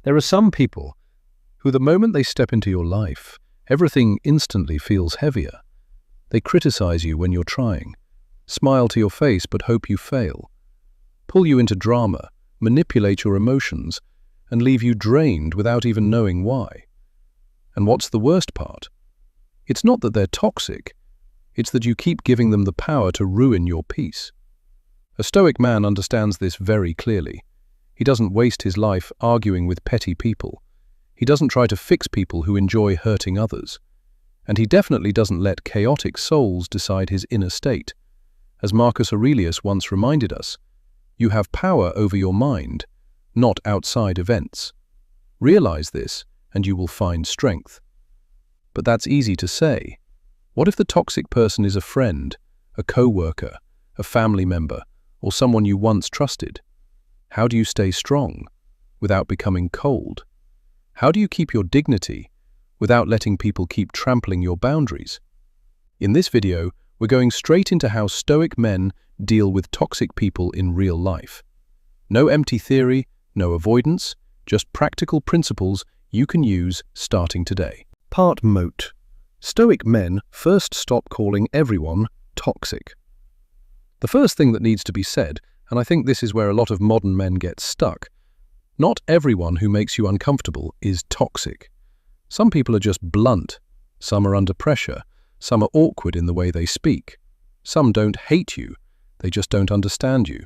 There are some people who, the moment they step into your life, everything instantly feels heavier. They criticize you when you're trying, smile to your face but hope you fail, pull you into drama, manipulate your emotions, and leave you drained without even knowing why. And what's the worst part? It's not that they're toxic, it's that you keep giving them the power to ruin your peace. A Stoic man understands this very clearly. He doesn't waste his life arguing with petty people. He doesn't try to fix people who enjoy hurting others. And he definitely doesn't let chaotic souls decide his inner state. As Marcus Aurelius once reminded us, you have power over your mind, not outside events. Realize this, and you will find strength. But that's easy to say. What if the toxic person is a friend, a co-worker, a family member, or someone you once trusted? How do you stay strong without becoming cold? How do you keep your dignity without letting people keep trampling your boundaries? In this video, we're going straight into how Stoic men deal with toxic people in real life. No empty theory, no avoidance, just practical principles you can use starting today. Part Moat. Stoic men first stop calling everyone toxic. The first thing that needs to be said, and I think this is where a lot of modern men get stuck, not everyone who makes you uncomfortable is toxic. Some people are just blunt, some are under pressure, some are awkward in the way they speak. Some don't hate you, they just don't understand you.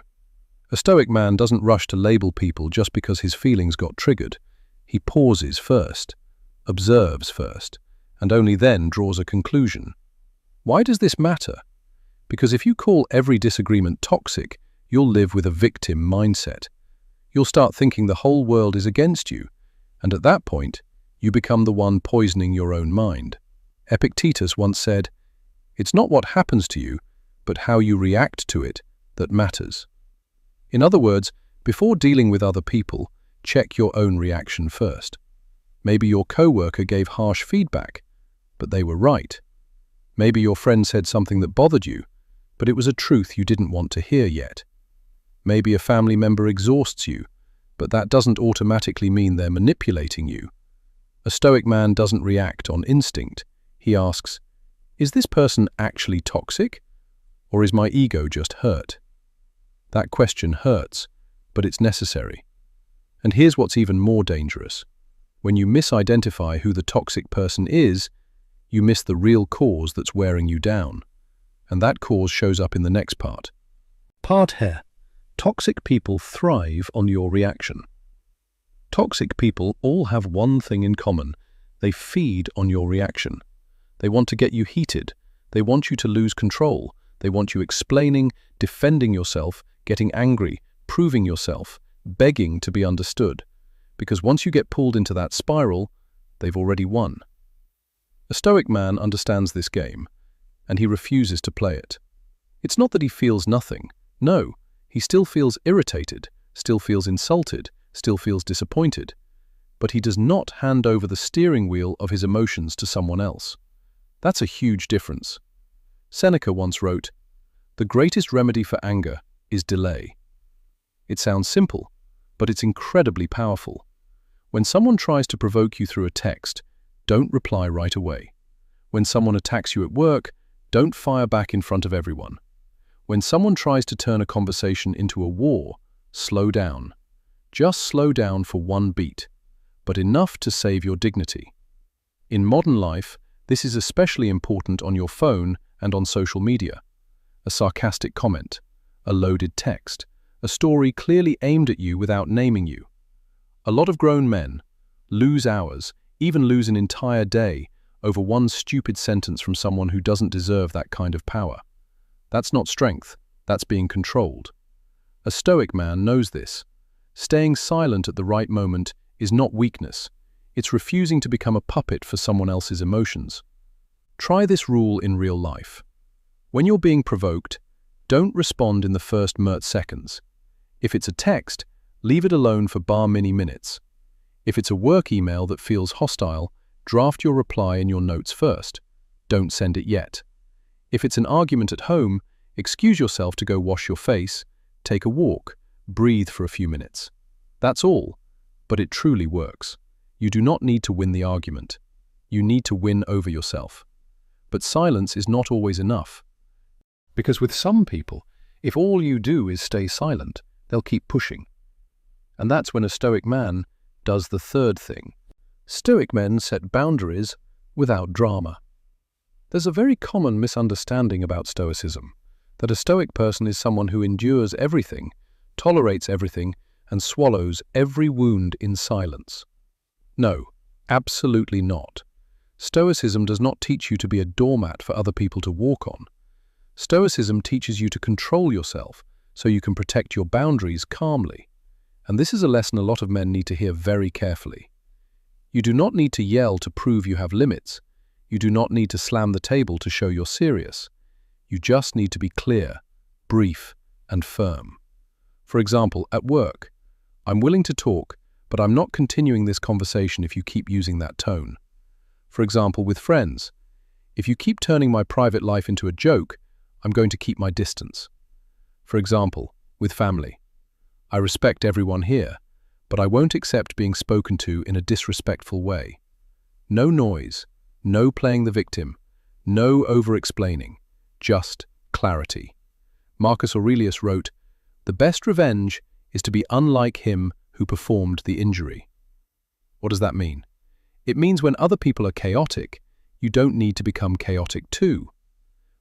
A Stoic man doesn't rush to label people just because his feelings got triggered. He pauses first, observes first, and only then draws a conclusion. Why does this matter? Because if you call every disagreement toxic, you'll live with a victim mindset. You'll start thinking the whole world is against you, and at that point, you become the one poisoning your own mind. Epictetus once said, "It's not what happens to you, but how you react to it that matters." In other words, before dealing with other people, check your own reaction first. Maybe your coworker gave harsh feedback, but they were right. Maybe your friend said something that bothered you, but it was a truth you didn't want to hear yet. Maybe a family member exhausts you, but that doesn't automatically mean they're manipulating you. A Stoic man doesn't react on instinct. He asks, is this person actually toxic, or is my ego just hurt? That question hurts, but it's necessary. And here's what's even more dangerous. When you misidentify who the toxic person is, you miss the real cause that's wearing you down. And that cause shows up in the next part. Part here. Toxic people thrive on your reaction. Toxic people all have one thing in common. They feed on your reaction. They want to get you heated. They want you to lose control. They want you explaining, defending yourself, getting angry, proving yourself, begging to be understood. Because once you get pulled into that spiral, they've already won. A Stoic man understands this game, and he refuses to play it. It's not that he feels nothing. No, he still feels irritated, still feels insulted, still feels disappointed. But he does not hand over the steering wheel of his emotions to someone else. That's a huge difference. Seneca once wrote, "The greatest remedy for anger is delay." It sounds simple, but it's incredibly powerful. When someone tries to provoke you through a text, don't reply right away. When someone attacks you at work, don't fire back in front of everyone. When someone tries to turn a conversation into a war, slow down. Just slow down for one beat, but enough to save your dignity. In modern life, this is especially important on your phone and on social media. A sarcastic comment, a loaded text, a story clearly aimed at you without naming you. A lot of grown men lose hours, even lose an entire day, over one stupid sentence from someone who doesn't deserve that kind of power. That's not strength, that's being controlled. A Stoic man knows this. Staying silent at the right moment is not weakness, it's refusing to become a puppet for someone else's emotions. Try this rule in real life. When you're being provoked, don't respond in the first seconds. If it's a text, leave it alone for bar many minutes. If it's a work email that feels hostile, draft your reply in your notes first. Don't send it yet. If it's an argument at home, excuse yourself to go wash your face, take a walk, breathe for a few minutes. That's all. but it truly works. You do not need to win the argument. You need to win over yourself. But silence is not always enough. Because with some people, if all you do is stay silent, they'll keep pushing. And that's when a Stoic man does the third thing. Stoic men set boundaries without drama. There's a very common misunderstanding about Stoicism, that a Stoic person is someone who endures everything, tolerates everything, and swallows every wound in silence. No, absolutely not. Stoicism does not teach you to be a doormat for other people to walk on. Stoicism teaches you to control yourself so you can protect your boundaries calmly. And this is a lesson a lot of men need to hear very carefully. You do not need to yell to prove you have limits. You do not need to slam the table to show you're serious. You just need to be clear, brief, and firm. For example, at work, I'm willing to talk, but I'm not continuing this conversation if you keep using that tone. For example, with friends, if you keep turning my private life into a joke, I'm going to keep my distance. For example, with family, I respect everyone here, but I won't accept being spoken to in a disrespectful way. No noise, no playing the victim, no over-explaining, just clarity. Marcus Aurelius wrote, "The best revenge is to be unlike him who performed the injury." What does that mean? It means when other people are chaotic, you don't need to become chaotic too.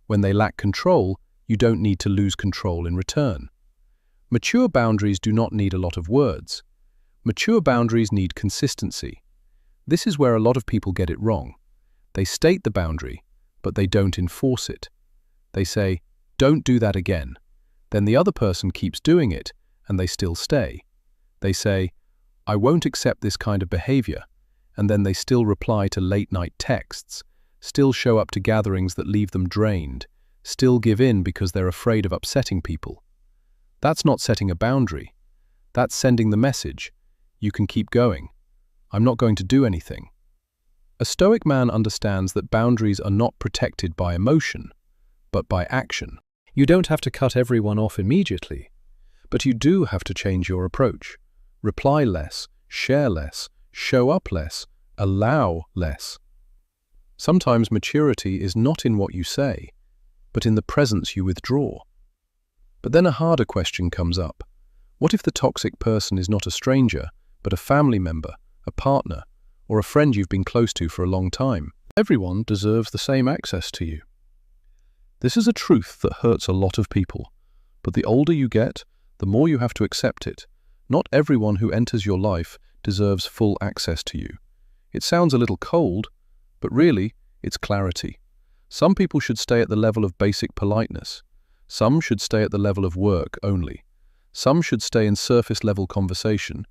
When they lack control, you don't need to lose control in return. Mature boundaries do not need a lot of words. Mature boundaries need consistency. This is where a lot of people get it wrong. They state the boundary, but they don't enforce it. They say, "Don't do that again." Then the other person keeps doing it, and they still stay. They say, "I won't accept this kind of behavior," and then they still reply to late-night texts, still show up to gatherings that leave them drained, still give in because they're afraid of upsetting people. That's not setting a boundary. That's sending the message, "You can keep going. I'm not going to do anything." A Stoic man understands that boundaries are not protected by emotion, but by action. You don't have to cut everyone off immediately, but you do have to change your approach. Reply less, share less, show up less, allow less. Sometimes maturity is not in what you say, but in the presence you withdraw. But then a harder question comes up. What if the toxic person is not a stranger, but a family member, a partner, or a friend you've been close to for a long time? Everyone deserves the same access to you. This is a truth that hurts a lot of people, but the older you get, the more you have to accept it. Not everyone who enters your life deserves full access to you. It sounds a little cold, but really, it's clarity. Some people should stay at the level of basic politeness. Some should stay at the level of work only. Some should stay in surface-level conversation.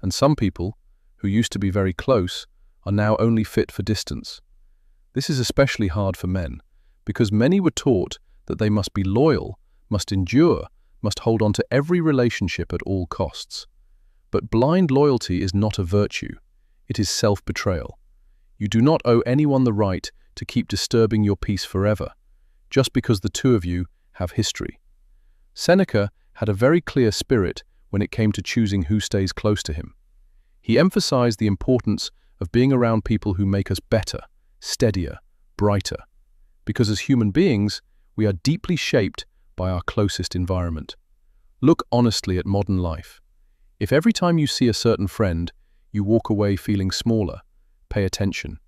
And some people, who used to be very close, are now only fit for distance. This is especially hard for men, because many were taught that they must be loyal, must endure, must hold on to every relationship at all costs. But blind loyalty is not a virtue. It is self-betrayal. You do not owe anyone the right to keep disturbing your peace forever, just because the two of you have history. Seneca had a very clear spirit when it came to choosing who stays close to him. He emphasized the importance of being around people who make us better, steadier, brighter. Because as human beings, we are deeply shaped by our closest environment. Look honestly at modern life. If every time you see a certain friend, you walk away feeling smaller, pay attention.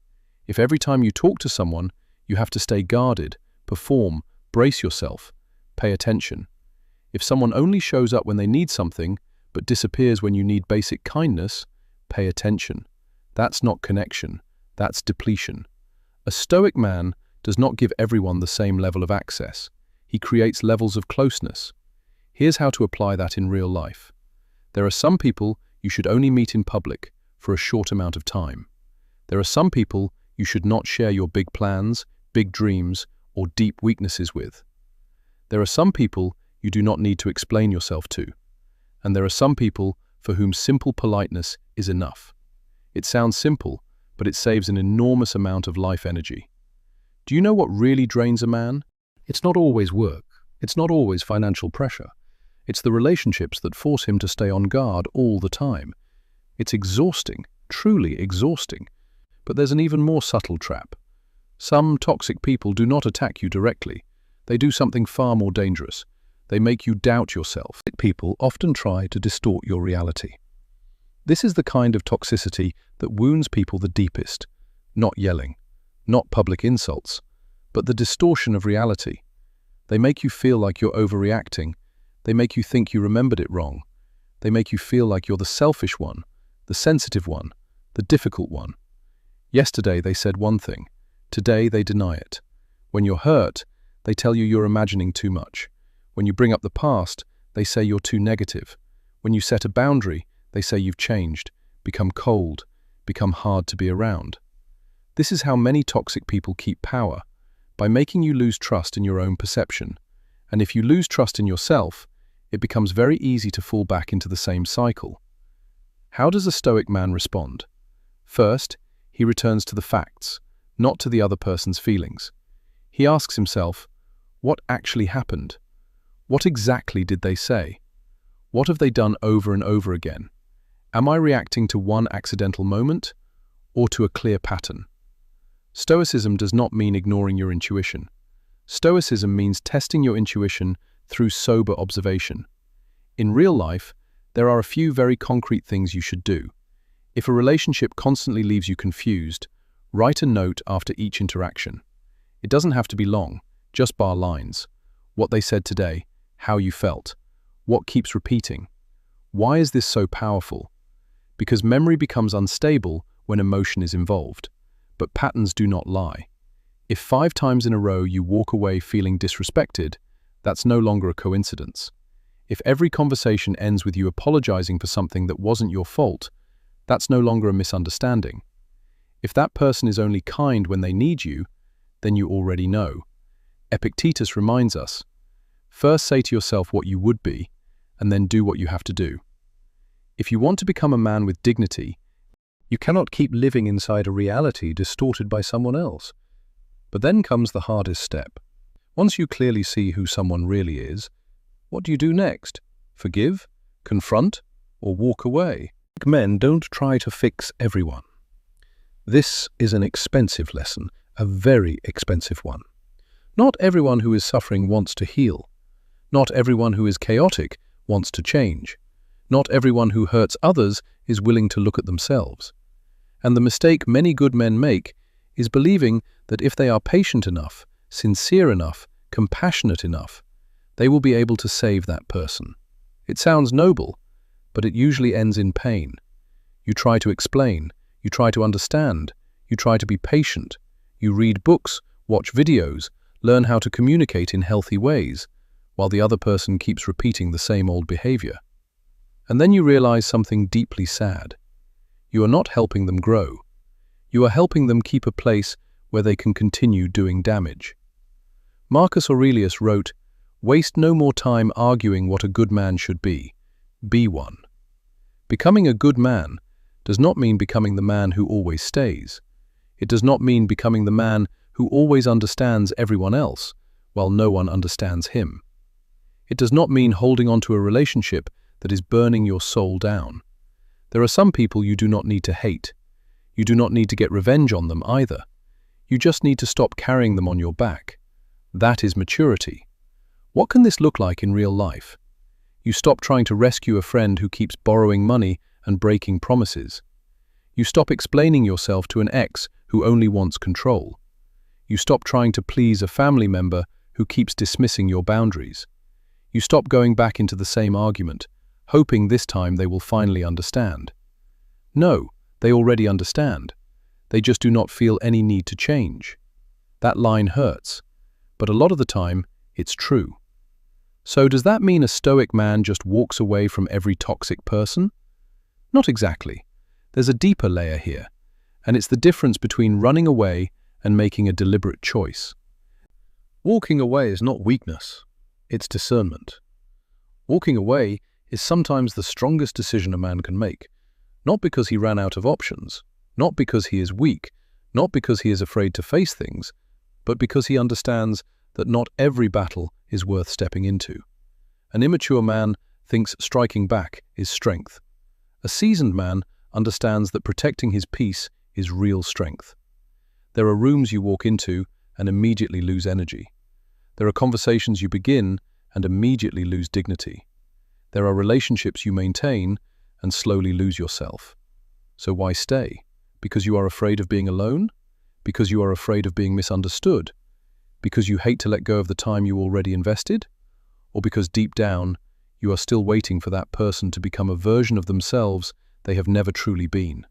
If every time you talk to someone, you have to stay guarded, perform, brace yourself, pay attention. If someone only shows up when they need something, but disappears when you need basic kindness, pay attention. That's not connection, that's depletion. A Stoic man does not give everyone the same level of access. He creates levels of closeness. Here's how to apply that in real life. There are some people you should only meet in public for a short amount of time. There are some people you should not share your big plans, big dreams, or deep weaknesses with. There are some people you do not need to explain yourself to. And there are some people for whom simple politeness is enough. It sounds simple, but it saves an enormous amount of life energy. Do you know what really drains a man? It's not always work. It's not always financial pressure. It's the relationships that force him to stay on guard all the time. It's exhausting, truly exhausting. But there's an even more subtle trap. Some toxic people do not attack you directly. They do something far more dangerous. They make you doubt yourself. People often try to distort your reality. This is the kind of toxicity that wounds people the deepest. Not yelling, not public insults, but the distortion of reality. They make you feel like you're overreacting. They make you think you remembered it wrong. They make you feel like you're the selfish one, the sensitive one, the difficult one. Yesterday they said one thing. Today they deny it. When you're hurt, they tell you you're imagining too much. When you bring up the past, they say you're too negative. When you set a boundary, they say you've changed, become cold, become hard to be around. This is how many toxic people keep power, by making you lose trust in your own perception. And if you lose trust in yourself, it becomes very easy to fall back into the same cycle. How does a Stoic man respond? First, he returns to the facts, not to the other person's feelings. He asks himself, what actually happened? What exactly did they say? What have they done over and over again? Am I reacting to one accidental moment or to a clear pattern? Stoicism does not mean ignoring your intuition. Stoicism means testing your intuition through sober observation. In real life, there are a few very concrete things you should do. If a relationship constantly leaves you confused, write a note after each interaction. It doesn't have to be long, just bar lines. What they said today, how you felt, what keeps repeating. Why is this so powerful? Because memory becomes unstable when emotion is involved, but patterns do not lie. If 5 times in a row you walk away feeling disrespected, that's no longer a coincidence. If every conversation ends with you apologizing for something that wasn't your fault, that's no longer a misunderstanding. If that person is only kind when they need you, then you already know. Epictetus reminds us, first say to yourself what you would be, and then do what you have to do. If you want to become a man with dignity, you cannot keep living inside a reality distorted by someone else. But then comes the hardest step. Once you clearly see who someone really is, what do you do next? Forgive, confront, or walk away? Men don't try to fix everyone. This is an expensive lesson, a very expensive one. Not everyone who is suffering wants to heal. Not everyone who is chaotic wants to change. Not everyone who hurts others is willing to look at themselves. And the mistake many good men make is believing that if they are patient enough, sincere enough, compassionate enough, they will be able to save that person. It sounds noble, but it usually ends in pain. You try to explain, you try to understand, you try to be patient, you read books, watch videos, learn how to communicate in healthy ways, while the other person keeps repeating the same old behavior. And then you realize something deeply sad. You are not helping them grow. You are helping them keep a place where they can continue doing damage. Marcus Aurelius wrote, "Waste no more time arguing what a good man should be. Be one." Becoming a good man does not mean becoming the man who always stays. It does not mean becoming the man who always understands everyone else, while no one understands him. It does not mean holding on to a relationship that is burning your soul down. There are some people you do not need to hate. You do not need to get revenge on them either. You just need to stop carrying them on your back. That is maturity. What can this look like in real life? You stop trying to rescue a friend who keeps borrowing money and breaking promises. You stop explaining yourself to an ex who only wants control. You stop trying to please a family member who keeps dismissing your boundaries. You stop going back into the same argument, hoping this time they will finally understand. No, they already understand. They just do not feel any need to change. That line hurts, but a lot of the time, it's true. So does that mean a Stoic man just walks away from every toxic person? Not exactly. There's a deeper layer here, and it's the difference between running away and making a deliberate choice. Walking away is not weakness, it's discernment. Walking away is sometimes the strongest decision a man can make, not because he ran out of options, not because he is weak, not because he is afraid to face things, but because he understands that not every battle is worth stepping into. An immature man thinks striking back is strength. A seasoned man understands that protecting his peace is real strength. There are rooms you walk into and immediately lose energy. There are conversations you begin and immediately lose dignity. There are relationships you maintain and slowly lose yourself. So why stay? Because you are afraid of being alone? Because you are afraid of being misunderstood? Because you hate to let go of the time you already invested? Or because deep down, you are still waiting for that person to become a version of themselves they have never truly been?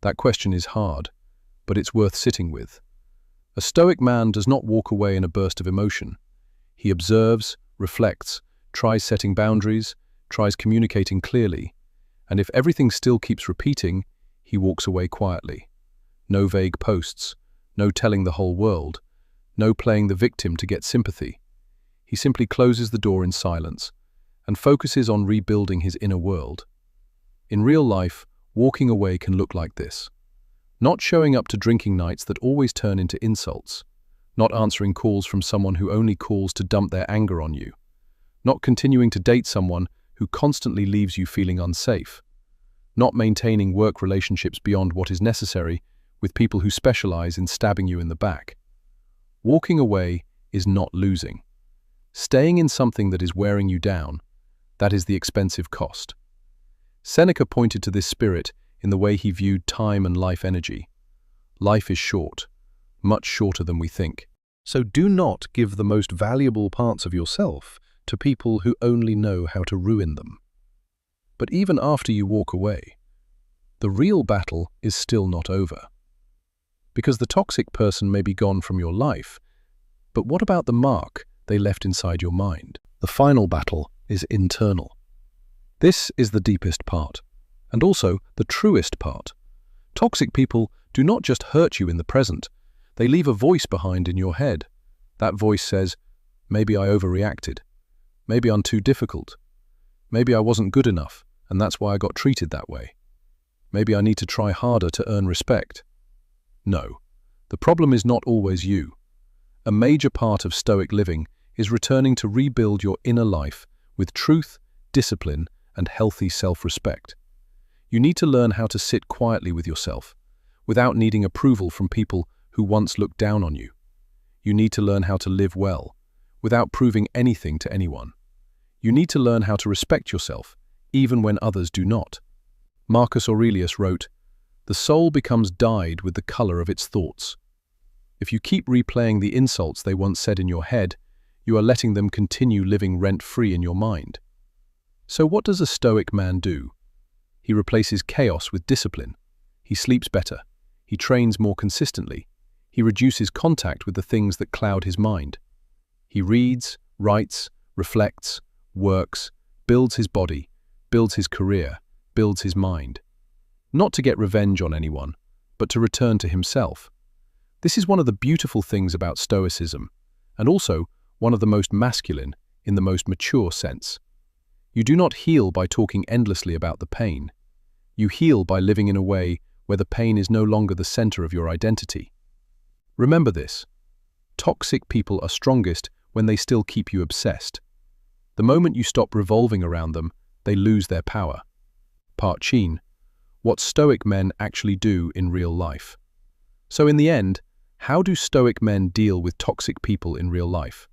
That question is hard, but it's worth sitting with. A Stoic man does not walk away in a burst of emotion. He observes, reflects, tries setting boundaries, tries communicating clearly, and if everything still keeps repeating, he walks away quietly. No vague posts, no telling the whole world, no playing the victim to get sympathy. He simply closes the door in silence and focuses on rebuilding his inner world. In real life, walking away can look like this. Not showing up to drinking nights that always turn into insults. Not answering calls from someone who only calls to dump their anger on you. Not continuing to date someone who constantly leaves you feeling unsafe. Not maintaining work relationships beyond what is necessary with people who specialize in stabbing you in the back. Walking away is not losing. Staying in something that is wearing you down, that is the expensive cost. Seneca pointed to this spirit in the way he viewed time and life energy. Life is short, much shorter than we think. So do not give the most valuable parts of yourself to people who only know how to ruin them. But even after you walk away, the real battle is still not over. Because the toxic person may be gone from your life, but what about the mark they left inside your mind? The final battle is internal. This is the deepest part, and also the truest part. Toxic people do not just hurt you in the present, they leave a voice behind in your head. That voice says, maybe I overreacted. Maybe I'm too difficult. Maybe I wasn't good enough, and that's why I got treated that way. Maybe I need to try harder to earn respect. No, the problem is not always you. A major part of Stoic living is returning to rebuild your inner life with truth, discipline, and healthy self-respect. You need to learn how to sit quietly with yourself, without needing approval from people who once looked down on you. You need to learn how to live well, without proving anything to anyone. You need to learn how to respect yourself, even when others do not. Marcus Aurelius wrote, "The soul becomes dyed with the color of its thoughts." If you keep replaying the insults they once said in your head, you are letting them continue living rent-free in your mind. So what does a Stoic man do? He replaces chaos with discipline. He sleeps better. He trains more consistently. He reduces contact with the things that cloud his mind. He reads, writes, reflects, works, builds his body, builds his career, builds his mind. Not to get revenge on anyone, but to return to himself. This is one of the beautiful things about Stoicism, and also one of the most masculine in the most mature sense. You do not heal by talking endlessly about the pain. You heal by living in a way where the pain is no longer the center of your identity. Remember this. Toxic people are strongest when they still keep you obsessed. The moment you stop revolving around them, they lose their power. Part Chin, what Stoic men actually do in real life. So in the end, how do Stoic men deal with toxic people in real life?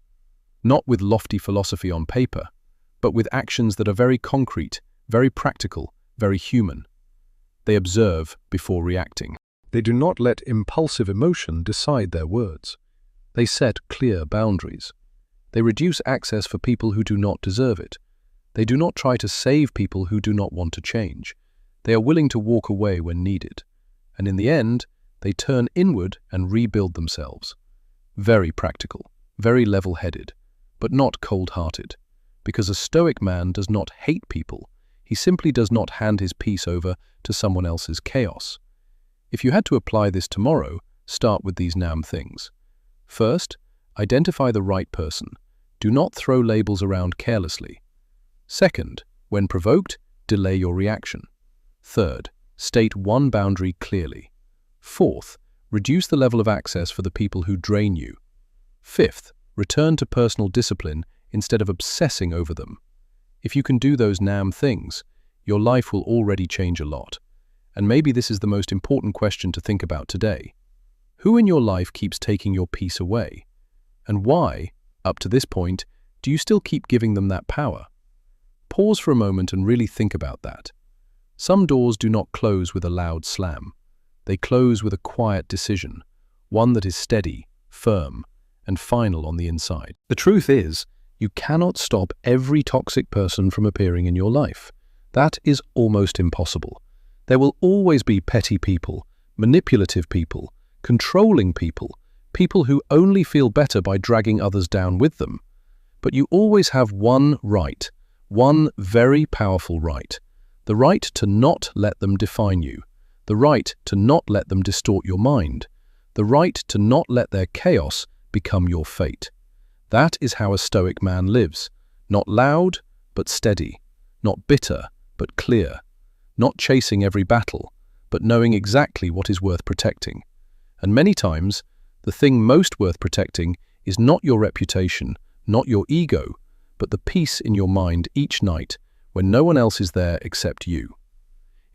Not with lofty philosophy on paper, but with actions that are very concrete, very practical, very human. They observe before reacting. They do not let impulsive emotion decide their words. They set clear boundaries. They reduce access for people who do not deserve it. They do not try to save people who do not want to change. They are willing to walk away when needed. And in the end, they turn inward and rebuild themselves. Very practical, very level-headed, but not cold-hearted. Because a Stoic man does not hate people, he simply does not hand his peace over to someone else's chaos. If you had to apply this tomorrow, start with these things. First, identify the right person. Do not throw labels around carelessly. Second, when provoked, delay your reaction. Third, state one boundary clearly. Fourth, reduce the level of access for the people who drain you. Fifth, return to personal discipline instead of obsessing over them. If you can do those things, your life will already change a lot. And maybe this is the most important question to think about today. Who in your life keeps taking your peace away? And why, up to this point, do you still keep giving them that power? Pause for a moment and really think about that. Some doors do not close with a loud slam. They close with a quiet decision, one that is steady, firm, and final on the inside. The truth is, you cannot stop every toxic person from appearing in your life. That is almost impossible. There will always be petty people, manipulative people, controlling people, people who only feel better by dragging others down with them. But you always have one right, one very powerful right. The right to not let them define you. The right to not let them distort your mind. The right to not let their chaos become your fate. That is how a Stoic man lives. Not loud, but steady. Not bitter, but clear. Not chasing every battle, but knowing exactly what is worth protecting. And many times, the thing most worth protecting is not your reputation, not your ego, but the peace in your mind each night when no one else is there except you.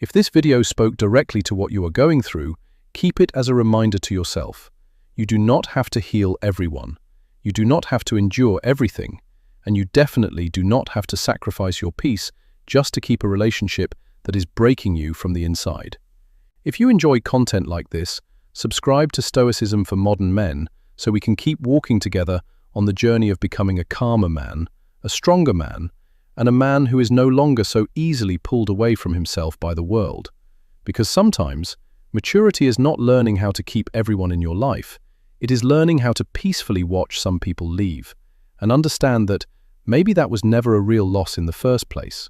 If this video spoke directly to what you are going through, keep it as a reminder to yourself. You do not have to heal everyone. You do not have to endure everything. And you definitely do not have to sacrifice your peace just to keep a relationship that is breaking you from the inside. If you enjoy content like this, subscribe to Stoicism for Modern Men so we can keep walking together on the journey of becoming a calmer man, a stronger man, and a man who is no longer so easily pulled away from himself by the world. Because sometimes, maturity is not learning how to keep everyone in your life. It is learning how to peacefully watch some people leave and understand that maybe that was never a real loss in the first place.